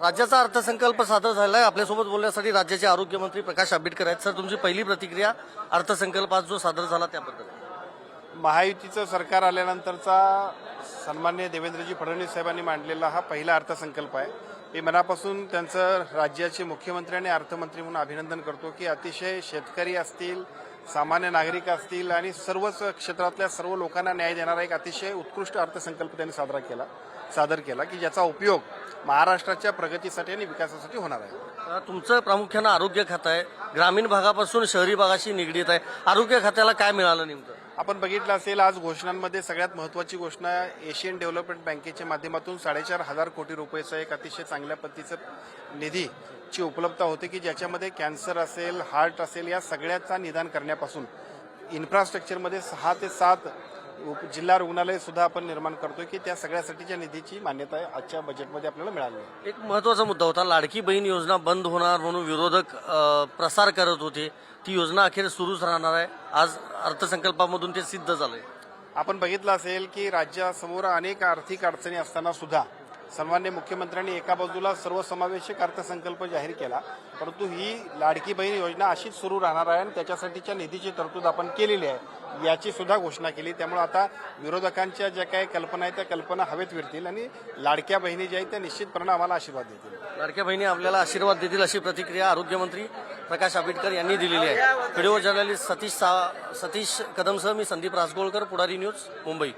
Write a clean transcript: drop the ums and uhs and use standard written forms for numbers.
राज्याचा अर्थसंकल्प सादर झाला आहे. आपल्यासोबत बोलण्यासाठी राज्याचे आरोग्यमंत्री प्रकाश आंबेडकर आहेत. सर, तुमची पहिली प्रतिक्रिया अर्थसंकल्प आज जो सादर झाला त्याबद्दल? महायुतीचं सरकार आल्यानंतरचा सन्माननीय देवेंद्रजी फडणवीस साहेबांनी मांडलेला हा पहिला अर्थसंकल्प आहे. मी मनापासून त्यांचं राज्याचे मुख्यमंत्री आणि अर्थमंत्री म्हणून अभिनंदन करतो की अतिशय शेतकरी असतील, सामान्य नागरिक असतील आणि सर्वच क्षेत्रातल्या सर्व लोकांना न्याय देणारा एक अतिशय उत्कृष्ट अर्थसंकल्प त्यांनी सादर केला की ज्याचा उपयोग महाराष्ट्राच्या प्रगतीसाठी आणि विकासासाठी होणार आहे. तुमचं प्रामुख्यानं आरोग्य खातं आहे, ग्रामीण भागापासून शहरी भागाशी निगडीत आहे. आरोग्य खात्याला काय मिळालं नेमकं? आपण बघितलं असेल आज घोषणांमध्ये सगळ्यात महत्त्वाची घोषणा एशियन डेव्हलपमेंट बँकेच्या माध्यमातून 4,500 कोटी रुपयाचा एक अतिशय चांगल्या पद्धतीचं निधीची उपलब्धता होते की ज्याच्यामध्ये कॅन्सर असेल, हार्ट असेल, या सगळ्याचा निदान करण्यापासून इन्फ्रास्ट्रक्चरमध्ये 6 ते 7 जिल्हा रुग्णालय सुद्धा आपण निर्माण करतोय की त्या सगळ्यासाठीच्या निधीची मान्यता आजच्या बजेटमध्ये आपल्याला मिळाली आहे. एक महत्त्वाचा मुद्दा होता, लाडकी बहीण योजना बंद होणार म्हणून विरोधक प्रसार करत होते. ती योजना अखेर सुरूच राहणार आहे. आज अर्थसंकल्पामधून ते सिद्ध झालंय. आपण बघितलं असेल की राज्यासमोर अनेक आर्थिक अडचणी असताना सुद्धा सन्मान्य मुख्यमंत्र्यांनी एका बाजूला सर्वसमावेशक अर्थसंकल्प जाहीर केला, परंतु ही लाडकी बहीण योजना अशीच सुरू राहणार आहे आणि त्याच्यासाठीच्या निधीची तरतूद आपण केलेली आहे याची सुद्धा घोषणा केली. त्यामुळे आता विरोधकांच्या ज्या काही कल्पना आहेत त्या कल्पना हवेत विरतील आणि लाडक्या बहिणी ज्या आहेत त्या निश्चितपणे आम्हाला आशीर्वाद देतील. लाडक्या बहिणी आपल्याला आशीर्वाद देतील अशी प्रतिक्रिया आरोग्यमंत्री प्रकाश आंबेडकर यांनी दिलेली आहे. व्हिडिओ जर्नलिस्ट सतीश कदमसह मी संदीप रासगोळकर, पुढारी न्यूज, मुंबई.